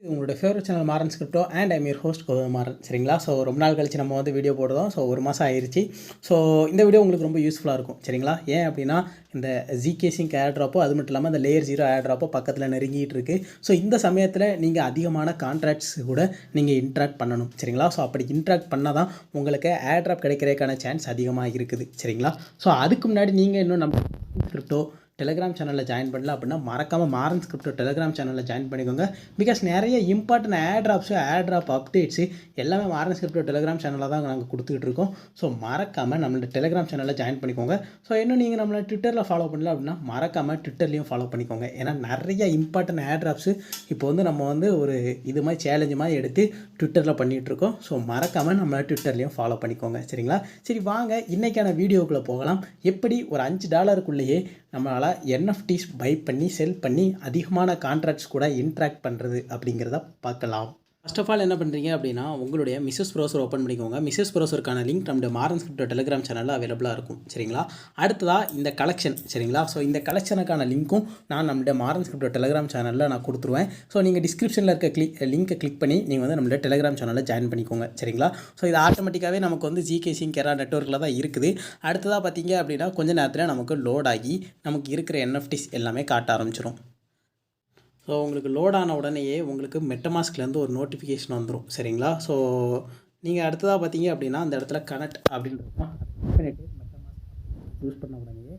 இது உங்களோட favourite channel Maaran Scripto and I'm your host Maaran சரிங்களா. ஸோ ரொம்ப நாள் கழிச்சு நம்ம வந்து வீடியோ போடுறோம். ஸோ ஒரு மாதம் ஆயிடுச்சு. ஸோ இந்த வீடியோ உங்களுக்கு ரொம்ப யூஸ்ஃபுல்லாக இருக்கும் சரிங்களா. ஏன் அப்படின்னா இந்த Zksync airdrop அது மட்டும் இல்லாமல் இந்த லேயர் ஜீரோ airdrop பக்கத்தில் நெருங்கிட்டு இருக்குது. ஸோ இந்த சமயத்தில் நீங்கள் அதிகமான கான்ட்ராக்ட்ஸ் கூட நீங்கள் இன்ட்ராக்ட் பண்ணணும் சரிங்களா. ஸோ அப்படி இன்ட்ராக்ட் பண்ணால் தான் உங்களுக்கு airdrop கிடைக்கிறதுக்கான சான்ஸ் அதிகமாக இருக்குது சரிங்களா. ஸோ அதுக்கு முன்னாடி நீங்கள் இன்னும் நம்ம ஸ்கிரிப்டோ டெலிகிராம் சேனலில் ஜாயின் பண்ணல அப்படின்னா மறக்காமல் மாறன் ஸ்கிரிப்டோ டெலிகிராம் சேனலில் ஜாயின் பண்ணிக்கோங்க. பிகாஸ் நிறைய இம்பார்ட்டன்ட் airdrop அப்டேட்ஸு எல்லாமே மாறன் ஸ்கிரிப்டோ டெலிகிராம் சேனலில் தான் நாங்கள் கொடுத்துக்கிட்டு இருக்கோம். ஸோ மறக்காமல் நம்மளோட டெலிகிராம் சேனலில் ஜாயின் பண்ணிக்கோங்க. ஸோ இன்னும் நீங்கள் நம்மளை ட்விட்டரில் ஃபாலோ பண்ணல அப்படின்னா மறக்காமல் ட்விட்டர்லேயும் ஃபாலோ பண்ணிக்கோங்க. ஏன்னா நிறைய இம்பார்ட்டன்ட் airdrops இப்போ வந்து நம்ம வந்து ஒரு இது மாதிரி சேலஞ்சு மாதிரி எடுத்து ட்விட்டரில் பண்ணிகிட்ருக்கோம். ஸோ மறக்காமல் நம்மளை ட்விட்டர்லேயும் ஃபாலோ பண்ணிக்கோங்க சரிங்களா. சரி வாங்க இன்றைக்கான வீடியோக்குள்ளே போகலாம். எப்படி ஒரு $5 நம்மளால் NFTs பை பண்ணி செல் பண்ணி அதிகமான கான்ட்ராக்ட்ஸ் கூட இன்ட்ராக்ட் பண்ணுறது அப்படிங்கிறத பார்க்கலாம். ஃபர்ஸ்ட் ஆஃப் ஆல் என்ன பண்ணுறீங்க அப்படின்னா உங்களுடைய மிஸ்ஸஸ் ப்ரௌசர் ஓப்பன் பண்ணிக்கோங்க. மிஸ்ஸஸ் ப்ரௌசருக்கான லிங்க் நம்முடைய மாறன் ஸ்கிரிப்டோ டெலிகிராம் சேனலில் அவைலபிளாக இருக்கும் சரிங்களா. அடுத்ததாக இந்த கலெக்ஷன் சரிங்களா. ஸோ இந்த கலெக்ஷனுக்கான லிங்க்கும் நான் நம்மளுடைய மாறன் ஸ்கிரிப்டோ டெலிகிராம் சேனலில் நான் கொடுத்துருவேன். ஸோ நீங்கள் டிஸ்கிரிப்ஷனில் இருக்க லிங்கை கிளிக் பண்ணி நீங்கள் வந்து நம்மளுடைய டெலிகிராம் சேனலில் ஜாயின் பண்ணிக்கோங்க சரிங்களா. ஸோ இது ஆட்டோமேட்டிக்காகவே நமக்கு வந்து Zksync நெட்வொர்க்கில் தான் இருக்குது. அடுத்ததாக பார்த்தீங்க அப்படின்னா கொஞ்சம் நேரத்தில் நமக்கு லோட் ஆகி நமக்கு இருக்கிற NFTs எல்லாமே காட்ட ஆரம்பிச்சிடும். ஸோ உங்களுக்கு லோட் ஆன உடனேயே உங்களுக்கு மெட்டமாஸ்க்லேருந்து ஒரு நோட்டிஃபிகேஷன் வந்துடும் சரிங்களா. ஸோ நீங்கள் அடுத்ததாக பார்த்தீங்க அப்படின்னா அந்த இடத்துல கனெக்ட் அப்படின்றது பண்ணிட்டு மெட்டமாஸ்க் யூஸ் பண்ண உடனேயே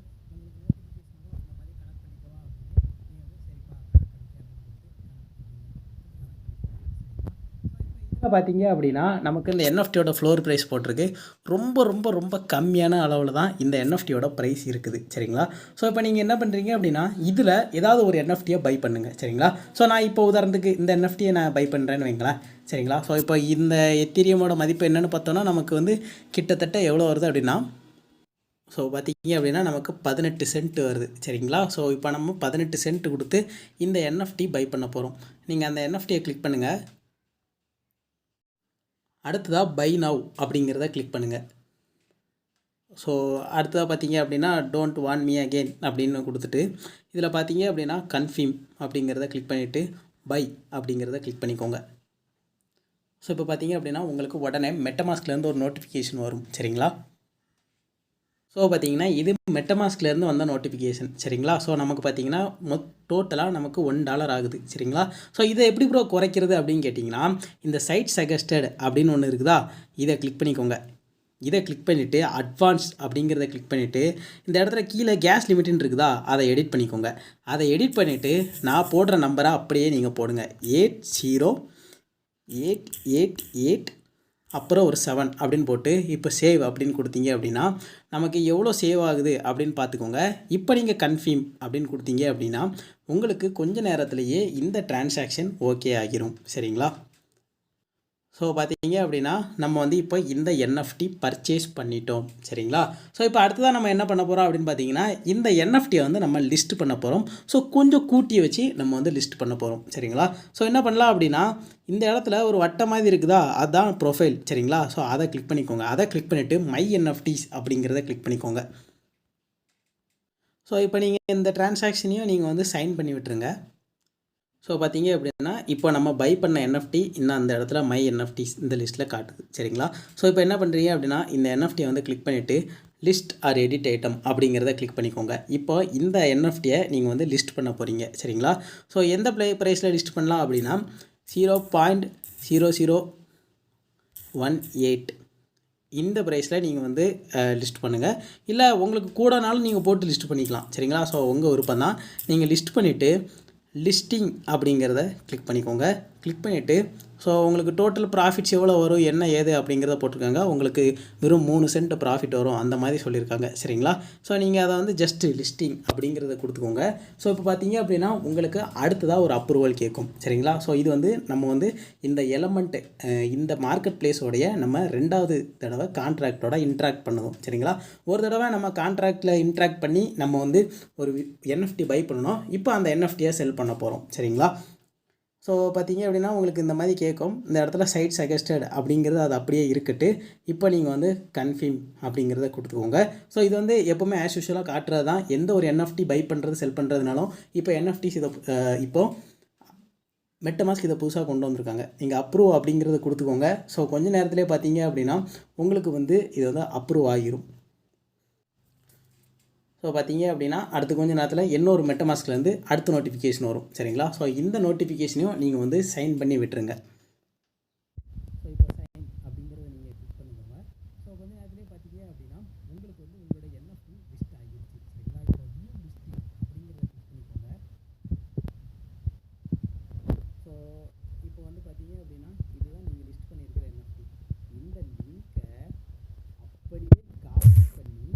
பார்த்தீங்க அப்படின்னா நமக்கு இந்த NFTயோட ஃப்ளோர் ப்ரைஸ் போட்டிருக்கு. ரொம்ப ரொம்ப ரொம்ப கம்மியான அளவில் தான் இந்த NFTயோட ப்ரைஸ் இருக்குது சரிங்களா. ஸோ இப்போ நீங்கள் என்ன பண்ணுறீங்க அப்படின்னா இதில் ஏதாவது ஒரு NFTயை பை பண்ணுங்கள் சரிங்களா. ஸோ நான் இப்போ உதாரணத்துக்கு இந்த NFTயை நான் பை பண்ணுறேன்னு வைங்களேன் சரிங்களா. ஸோ இப்போ இந்த எத்தீரியமோட மதிப்பு என்னென்னு பார்த்தோன்னா நமக்கு வந்து கிட்டத்தட்ட எவ்வளோ வருது அப்படின்னா ஸோ பார்த்தீங்க அப்படின்னா நமக்கு 18 சென்ட் வருது சரிங்களா. ஸோ இப்போ நம்ம 18 சென்ட் கொடுத்து இந்த NFT பை பண்ண போகிறோம். நீங்கள் அந்த NFTயை கிளிக் பண்ணுங்கள். அடுத்ததாக பை நவ் அப்படிங்கிறத கிளிக் பண்ணுங்கள். ஸோ அடுத்ததாக பார்த்தீங்க அப்படின்னா டோன்ட் வாண்ட் மீ அகெயின் அப்படின்னு கொடுத்துட்டு இதில் பார்த்தீங்க அப்படின்னா கன்ஃபர்ம் அப்படிங்கிறத கிளிக் பண்ணிவிட்டு பை அப்படிங்கிறத கிளிக் பண்ணிக்கோங்க. ஸோ இப்போ பார்த்தீங்க அப்படின்னா உங்களுக்கு உடனே மெட்டமாஸ்க்லேருந்து ஒரு நோட்டிஃபிகேஷன் வரும் சரிங்களா. ஸோ பார்த்தீங்கன்னா இது மெட்டமாஸ்க்லேருந்து வந்த நோட்டிஃபிகேஷன் சரிங்களா. ஸோ நமக்கு பார்த்தீங்கன்னா டோட்டலாக நமக்கு $1 ஆகுது சரிங்களா. ஸோ இதை எப்படி ப்ரோ குறைக்கிறது அப்படின்னு கேட்டிங்கன்னா இந்த சைட் சஜஸ்டட் அப்படின்னு ஒன்று இருக்குதா, இதை கிளிக் பண்ணிக்கோங்க. இதை கிளிக் பண்ணிவிட்டு அட்வான்ஸ் அப்படிங்கிறத கிளிக் பண்ணிவிட்டு இந்த இடத்துல கீழே கேஸ் லிமிட்டுன்னு இருக்குதா, அதை எடிட் பண்ணிக்கோங்க. அதை எடிட் பண்ணிவிட்டு நான் போடுற நம்பரை அப்படியே நீங்கள் போடுங்க. 80888 அப்புறம் ஒரு 7 அப்படின்னு போட்டு இப்போ சேவ் அப்படின்னு கொடுத்தீங்க அப்படின்னா நமக்கு எவ்வளோ சேவ் ஆகுது அப்படின்னு பார்த்துக்கோங்க. இப்போ நீங்கள் கன்ஃபர்ம் அப்படின்னு கொடுத்தீங்க அப்படின்னா உங்களுக்கு கொஞ்ச நேரத்திலேயே இந்த டிரான்சாக்ஷன் ஓகே ஆகிரும் சரிங்களா. ஸோ பார்த்தீங்க அப்படின்னா நம்ம வந்து இப்போ இந்த NFT பர்ச்சேஸ் பண்ணிட்டோம் சரிங்களா. ஸோ இப்போ அடுத்ததாக நம்ம என்ன பண்ண போகிறோம் அப்படின்னு பார்த்தீங்கன்னா இந்த NFTயை வந்து நம்ம லிஸ்ட் பண்ண போகிறோம். ஸோ கொஞ்சம் கூட்டி வச்சு நம்ம வந்து லிஸ்ட் பண்ண போகிறோம் சரிங்களா. ஸோ என்ன பண்ணலாம் அப்படின்னா இந்த இடத்துல ஒரு வட்டம் மாதிரி இருக்குதா, அதுதான் ப்ரொஃபைல் சரிங்களா. ஸோ அதை கிளிக் பண்ணிக்கோங்க. அதை கிளிக் பண்ணிவிட்டு மை NFTs அப்படிங்கிறத கிளிக் பண்ணிக்கோங்க. ஸோ இப்போ நீங்கள் இந்த டிரான்சாக்ஷனையும் நீங்கள் வந்து சைன் பண்ணி விட்டுருங்க. ஸோ பார்த்தீங்க அப்படின்னா இப்போ நம்ம பை பண்ண NFT இன்னும் அந்த இடத்துல மை NFTs இந்த லிஸ்ட்டில் காட்டுது சரிங்களா. ஸோ இப்போ என்ன பண்ணுறீங்க அப்படின்னா இந்த NFTயை வந்து கிளிக் பண்ணிவிட்டு லிஸ்ட் ஆர் எடிட் ஐட்டம் அப்படிங்கிறத கிளிக் பண்ணிக்கோங்க. இப்போ இந்த NFTயை நீங்கள் வந்து லிஸ்ட் பண்ண போகிறீங்க சரிங்களா. ஸோ எந்த ப்ரைஸில் லிஸ்ட் பண்ணலாம் அப்படின்னா 0.0018 இந்த ப்ரைஸில் நீங்கள் வந்து லிஸ்ட் பண்ணுங்கள். இல்லை உங்களுக்கு கூடனாலும் நீங்கள் போட்டு லிஸ்ட் பண்ணிக்கலாம் சரிங்களா. ஸோ உங்கள் விருப்பம் தான். நீங்கள் லிஸ்ட் பண்ணிவிட்டு லிஸ்டிங் அப்படிங்கிறத கிளிக் பண்ணிக்கோங்க. கிளிக் பண்ணிவிட்டு ஸோ உங்களுக்கு டோட்டல் ப்ராஃபிட்ஸ் எவ்வளோ வரும் என்ன ஏது அப்படிங்கிறத போட்டிருக்காங்க. உங்களுக்கு வெறும் 3 சென்ட் ப்ராஃபிட் வரும் அந்த மாதிரி சொல்லியிருக்காங்க சரிங்களா. ஸோ நீங்கள் அதை வந்து ஜஸ்ட்டு லிஸ்டிங் அப்படிங்கிறத கொடுத்துக்கோங்க. ஸோ இப்போ பார்த்தீங்க அப்படின்னா உங்களுக்கு அடுத்ததாக ஒரு அப்ரூவல் கேட்கும் சரிங்களா. ஸோ இது வந்து நம்ம வந்து இந்த எலமெண்ட்டு இந்த மார்க்கெட் பிளேஸோடைய நம்ம 2வது தடவை கான்ட்ராக்டோட இன்ட்ராக்ட் பண்ணுவோம் சரிங்களா. ஒரு தடவை நம்ம கான்ட்ராக்டில் இன்ட்ராக்ட் பண்ணி நம்ம வந்து ஒரு NFT பை பண்ணணும். இப்போ அந்த NFTயை செல் பண்ண போகிறோம் சரிங்களா. ஸோ பார்த்தீங்க அப்படின்னா உங்களுக்கு இந்த மாதிரி கேட்கும். இந்த இடத்துல சைட் சஜஸ்டட் அப்படிங்கிறது அது அப்படியே இருக்கட்டு. இப்போ நீங்கள் வந்து கன்ஃபர்ம் அப்படிங்கிறத கொடுத்துக்கோங்க. ஸோ இது வந்து எப்போவுமே ஆஸ் யூஷுவலாக காட்டுறது தான். எந்த ஒரு NFT பை பண்ணுறது செல் பண்ணுறதுனாலும் இப்போ NFTs இதை இப்போது மெட்டமாஸ்க் இதை புதுசாக கொண்டு வந்திருக்காங்க. நீங்கள் அப்ரூவ் அப்படிங்கிறத கொடுத்துக்கோங்க. ஸோ கொஞ்சம் நேரத்திலே பார்த்தீங்க அப்படின்னா உங்களுக்கு வந்து இது வந்து அப்ரூவ் ஆகிரும். ஸோ பார்த்தீங்க அப்படின்னா அடுத்து கொஞ்சம் நேரத்தில் இன்னொரு மெட்டமாஸ்க்லேருந்து அடுத்த நோட்டிஃபிகேஷன் வரும். சரிங்களா? ஸோ இந்த நோட்டிஃபிகேஷனையும் நீங்கள் வந்து சைன் பண்ணி விட்டுருங்க. ஸோ இப்போ சைன் அப்படிங்கிறத நீங்கள் கிளிக் பண்ணிக்கோங்க. ஸோ கொஞ்சம் நேரத்திலே பார்த்தீங்க அப்படின்னா உங்களுக்கு வந்து உங்களோட என்எஃப்டி லிஸ்ட் ஆகிடுச்சு. சரிங்களா? இப்போ நியூ லிஸ்டிங் அப்படிங்கிறத கிளிக் பண்ணிக்கோங்க. ஸோ இப்போ வந்து பார்த்தீங்க அப்படின்னா இதுதான் நீங்கள் லிஸ்ட் பண்ணியிருக்கிற என்எஃப்டி. இந்த லிங்க்கை அப்படியே காப்பி பண்ணி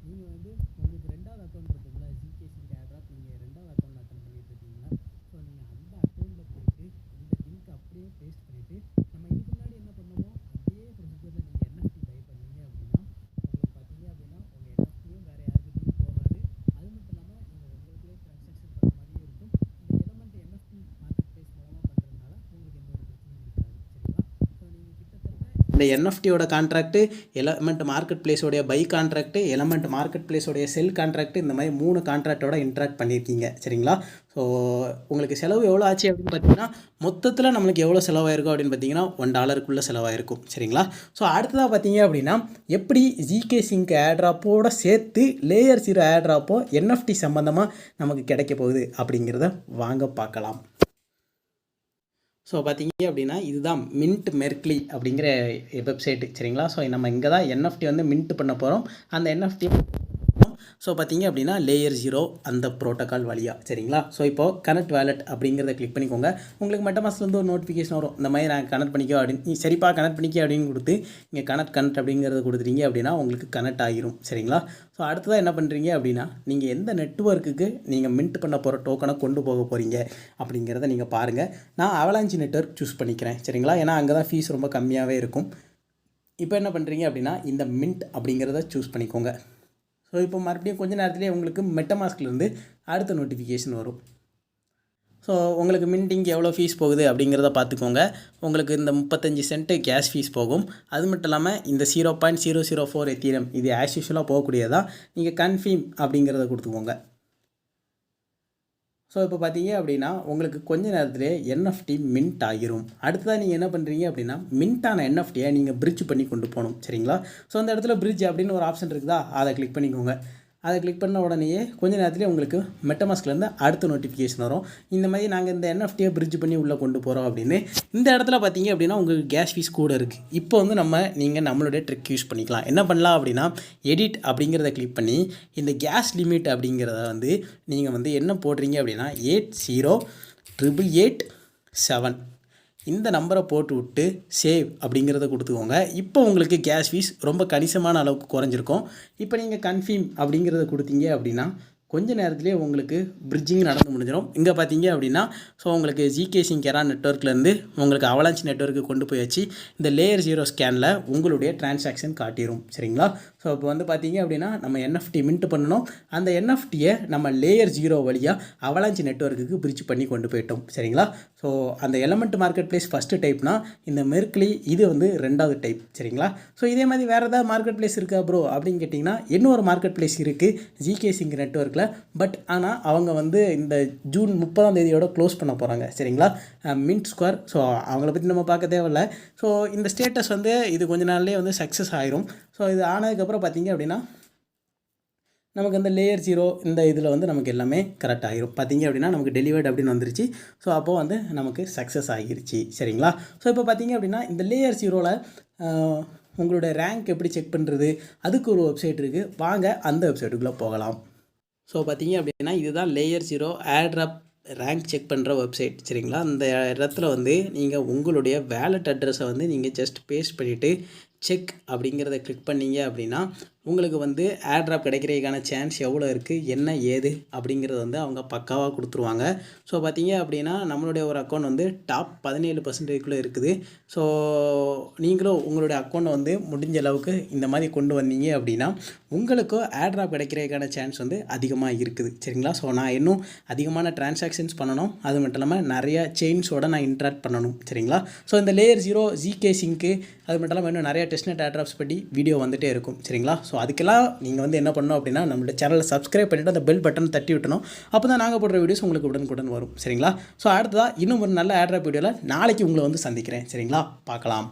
நீங்கள் வந்து உங்களுக்கு ரெண்டாவது அக்கௌண்ட் இருக்குங்களா, Zksync airdrop, நீங்கள் ரெண்டாவது அக்கௌண்ட் அக்கௌண்ட் பண்ணிட்டு இருக்கீங்களா, ஸோ நீங்கள் அந்த அக்கௌண்ட்டில் போயிட்டு இந்த லிங்க் அப்படியே பேஸ்ட் பண்ணிவிட்டு நம்ம இதுக்கு முன்னாடி என்ன பண்ணோமோ அதே ப்ரொசீஜரில் நீங்கள் என்எஃப்டி பை பண்ணீங்க அப்படின்னா உங்களுக்கு பார்த்தீங்க அப்படின்னா உங்கள் என்எஃப்டியும் வேறு யாருக்கிட்டையும் போகாது. அது மட்டும் இல்லாமல் நீங்கள் உங்களுக்குள்ளே ட்ரான்சாக்ஷன் பண்ணுற மாதிரியே இருக்கும். இந்த எலமெண்ட் என்எஃப்டி மார்க்கெட் பிளேஸ் மூலமாக பண்ணுறதுனால உங்களுக்கு எந்த ஒரு பிரச்சனையும் இருக்காது. சரிங்களா? ஸோ நீங்கள் கிட்டத்தட்ட இந்த என்எஃப்டியோட கான்ட்ராக்ட்டு, எலமெண்ட் மார்க்கெட் பிளேஸோடைய பை கான்ட்ராக்ட்டு, எலமெண்ட் மார்க்கெட் பிளேஸோடைய செல் கான்ட்ராக்ட்டு, இந்த மாதிரி 3 கான்ட்ராக்டோட இன்ட்ராக்ட் பண்ணியிருக்கீங்க. சரிங்களா? ஸோ உங்களுக்கு செலவு எவ்வளோ ஆச்சு அப்படின்னு பார்த்தீங்கன்னா மொத்தத்தில் நம்மளுக்கு எவ்வளோ செலவாயிருக்கும் அப்படின்னு பார்த்தீங்கன்னா $1 செலவாயிருக்கும். சரிங்களா? ஸோ அடுத்ததாக பார்த்தீங்க அப்படின்னா எப்படி Zksync airdropோட சேர்த்து லேயர் 0 airdropோ என்எஃப்டி சம்மந்தமாக நமக்கு கிடைக்க போகுது அப்படிங்கிறத வாங்க பார்க்கலாம். ஸோ பார்த்தீங்க அப்படின்னா இதுதான் மின்ட் மெர்க்லி அப்படிங்கிற வெப்சைட்டு. சரிங்களா? ஸோ நம்ம இங்கே தான் என்எஃப்டி வந்து மின்ட் பண்ண போகிறோம். அந்த என்எஃப்டி ஸோ பார்த்தீங்க அப்படின்னா லேயர் 0 அந்த ப்ரோட்டோக்கால் வழியாக. சரிங்களா? ஸோ இப்போது கனெக்ட் வேலட் அப்படிங்கிறத கிளிக் பண்ணிக்கோங்க. உங்களுக்கு மெட்டமாஸ்க்லேருந்து ஒரு நோட்டிஃபிகேஷன் வரும். இந்த மாதிரி நான் கனெக்ட் பண்ணிக்கோ அப்படின்னு, சரிப்பா கனெக்ட் பண்ணிக்க அப்படின்னு கொடுத்து இங்கே கனெக்ட் அப்படிங்கிறத கொடுத்துட்டீங்க அப்படின்னா உங்களுக்கு கனெக்ட் ஆகிரும். சரிங்களா? ஸோ அடுத்ததாக என்ன பண்ணுறீங்க அப்படின்னா நீங்கள் எந்த நெட்வொர்க்குக்கு நீங்கள் மின்ட் பண்ண போகிற டோக்கனை கொண்டு போக போகிறீங்க அப்படிங்கிறத நீங்கள் பாருங்கள். நான் அவலாஞ்சி நெட்வொர்க் சூஸ் பண்ணிக்கிறேன். சரிங்களா? ஏன்னா அங்கே தான் ஃபீஸ் ரொம்ப கம்மியாகவே இருக்கும். இப்போ என்ன பண்ணுறீங்க அப்படின்னா இந்த மின்ட் அப்படிங்கிறத சூஸ் பண்ணிக்கோங்க. ஸோ இப்போ மறுபடியும் கொஞ்சம் நேரத்துலேயே உங்களுக்கு மெட்டமாஸ்க்லேருந்து அடுத்த நோட்டிஃபிகேஷன் வரும். ஸோ உங்களுக்கு மின்டிங்க்கு எவ்வளோ ஃபீஸ் போகுது அப்படிங்கிறத பார்த்துக்கோங்க. உங்களுக்கு இந்த 35 சென்ட்டு கேஷ் ஃபீஸ் போகும். அது மட்டும் இல்லாமல் இந்த 0.004 எத்தீரியம் இது ஆஸ் யூஷுவலாக போகக்கூடியதான். நீங்கள் கன்ஃபர்ம் அப்படிங்கிறத கொடுத்துக்கோங்க. ஸோ இப்போ பார்த்தீங்க அப்படின்னா உங்களுக்கு கொஞ்ச நேரத்திலே என்எஃப்டி மின்ட் ஆகிரும். அடுத்ததாக நீங்கள் என்ன பண்ணுறீங்க அப்படின்னா மின்ட்டான என்எஃப்டியை நீங்கள் பிரிட்ஜ் பண்ணி கொண்டு போகணும். சரிங்களா? ஸோ அந்த இடத்துல பிரிட்ஜ் அப்படின்னு ஒரு ஆப்ஷன் இருக்குதா, அதை கிளிக் பண்ணிக்கோங்க. அதை கிளிக் பண்ண உடனேயே கொஞ்ச நேரத்துலேயே உங்களுக்கு மெட்டமாஸ்க்லேருந்து அடுத்த நோட்டிஃபிகேஷன் வரும். இந்த மாதிரி நாங்கள் இந்த என்எஃப்டியை பிரிட்ஜ் பண்ணி உள்ளே கொண்டு போகிறோம் அப்படின்னு. இந்த இடத்துல பார்த்தீங்க அப்படின்னா உங்களுக்கு கேஷ் ஃபீஸ் கூட இருக்குது. இப்போ வந்து நீங்கள் நம்மளுடைய ட்ரிக் யூஸ் பண்ணிக்கலாம். என்ன பண்ணலாம் அப்படின்னா எடிட் அப்படிங்கிறத கிளிக் பண்ணி இந்த கேஷ் லிமிட் அப்படிங்கிறத வந்து நீங்கள் வந்து என்ன போடுறீங்க அப்படின்னா 808887 இந்த நம்பரை போட்டு விட்டு சேவ் அப்படிங்கிறத கொடுத்துக்கோங்க. இப்போ உங்களுக்கு கேஷ் ஃபீஸ் ரொம்ப கணிசமான அளவுக்கு குறைஞ்சிருக்கும். இப்போ நீங்கள் கன்ஃபர்ம் அப்படிங்கிறத கொடுத்தீங்க அப்படின்னா கொஞ்ச நேரத்திலே உங்களுக்கு பிரிட்ஜிங் நடந்து முடிஞ்சிடும். இங்கே பார்த்தீங்க அப்படின்னா ஸோ உங்களுக்கு Zksync நெட்வொர்க்லேருந்து உங்களுக்கு அவலாஞ்சி நெட்வொர்க்கு கொண்டு போயாச்சு. இந்த லேயர் 0 ஸ்கேனில் உங்களுடைய டிரான்சாக்ஷன் காட்டிடும். சரிங்களா? ஸோ இப்போ வந்து பார்த்தீங்க அப்படின்னா நம்ம என்எஃப்டி மின்ட் பண்ணணும். அந்த என்எஃப்டியை நம்ம லேயர் 0 வழியாக அவலாஞ்சி நெட்வொர்க்குக்கு பிரிட்ஜ் பண்ணி கொண்டு போயிட்டோம். சரிங்களா? ஸோ அந்த எலமெண்ட் மார்க்கெட் பிளேஸ் ஃபஸ்ட்டு டைப்னா இந்த மெர்க்லி இது வந்து ரெண்டாவது டைப். சரிங்களா? ஸோ இதே மாதிரி வேறு ஏதாவது மார்க்கெட் பிளேஸ் இருக்கா ப்ரோ அப்படின்னு கேட்டிங்கன்னா இன்னொரு மார்க்கெட் பிளேஸ் இருக்குது Zksync நெட்வொர்க்கில். பட் ஆனால் அவங்க வந்து இந்த ஜூன் 30 க்ளோஸ் பண்ண போகிறாங்க. சரிங்களா? Mint square. ஸோ அவங்கள பற்றி நம்ம பார்க்க தேவையில்லை. ஸோ இந்த ஸ்டேட்டஸ் வந்து இது கொஞ்ச நாள்லேயே வந்து சக்ஸஸ் ஆயிரும். ஸோ இது ஆனதுக்கப்புறம் பார்த்தீங்க அப்படின்னா நமக்கு அந்த லேயர் 0 இந்த இதில் வந்து நமக்கு எல்லாமே கரெக்ட் ஆகிரும். பார்த்தீங்க அப்படின்னா நமக்கு டெலிவர்ட் அப்படின்னு வந்துருச்சு. ஸோ அப்போது வந்து நமக்கு சக்ஸஸ் ஆகிருச்சு. சரிங்களா? ஸோ இப்போ பார்த்தீங்க அப்படின்னா இந்த லேயர் 0வில் உங்களோட ரேங்க் எப்படி செக் பண்ணுறது அதுக்கு ஒரு வெப்சைட் இருக்குது. வாங்க அந்த வெப்சைட்டுக்குள்ளே போகலாம். ஸோ பார்த்தீங்க அப்படின்னா இதுதான் லேயர் 0 airdrop ரேங்க் செக் பண்ணுற வெப்சைட். சரிங்களா? அந்த இடத்துல வந்து நீங்கள் உங்களுடைய வேலட் அட்ரஸை வந்து நீங்கள் ஜஸ்ட் பேஸ்ட் பண்ணிவிட்டு செக் அப்படிங்கிறத கிளிக் பண்ணிங்க அப்படின்னா உங்களுக்கு வந்து airdrop கிடைக்கிறதுக்கான சான்ஸ் எவ்வளோ இருக்குது, என்ன ஏது அப்படிங்கிறது வந்து அவங்க பக்காவாக கொடுத்துருவாங்க. ஸோ பார்த்தீங்க அப்படின்னா நம்மளுடைய ஒரு அக்கௌண்ட் வந்து டாப் 17% இருக்குது. ஸோ நீங்களும் உங்களுடைய அக்கௌண்ட்டை வந்து முடிஞ்ச அளவுக்கு இந்த மாதிரி கொண்டு வந்தீங்க அப்படின்னா உங்களுக்கும் ஏர்ட்ராப் கிடைக்கிறதுக்கான சான்ஸ் வந்து அதிகமாக இருக்குது சரிங்களா. ஸோ நான் இன்னும் அதிகமான டிரான்சாக்ஷன்ஸ் பண்ணணும், அது மட்டும் இல்லாமல் நிறைய செயின்ஸோட நான் இன்ட்ராக்ட் பண்ணணும் சரிங்களா. ஸோ இந்த லேயர் 0 Zksync அது மட்டும் இல்லாமல் இன்னும் நிறைய டெஸ்ட்நெட் ஏர்ட்ராப்ஸ் பற்றி வீடியோ வந்துகிட்டே இருக்கும் சரிங்களா. ஸோ அதுக்கெல்லாம் நீங்கள் வந்து என்ன பண்ணணும் அப்படின்னா நம்மளோட சேனலை சப்ஸ்கிரைப் பண்ணிவிட்டு அந்த பெல் பட்டன் தட்டி விட்டணும். அப்போ தான் நாங்கள் போடுற வீடியோஸ் உங்களுக்கு உடனுக்குடன் வரும் சரிங்களா. ஸோ அடுத்ததாக இன்னும் ஒரு நல்ல ஏர்ட்ராப் வீடியோவில் நாளைக்கு உங்களை வந்து சந்திக்கிறேன் சரிங்களா. பார்க்கலாம்.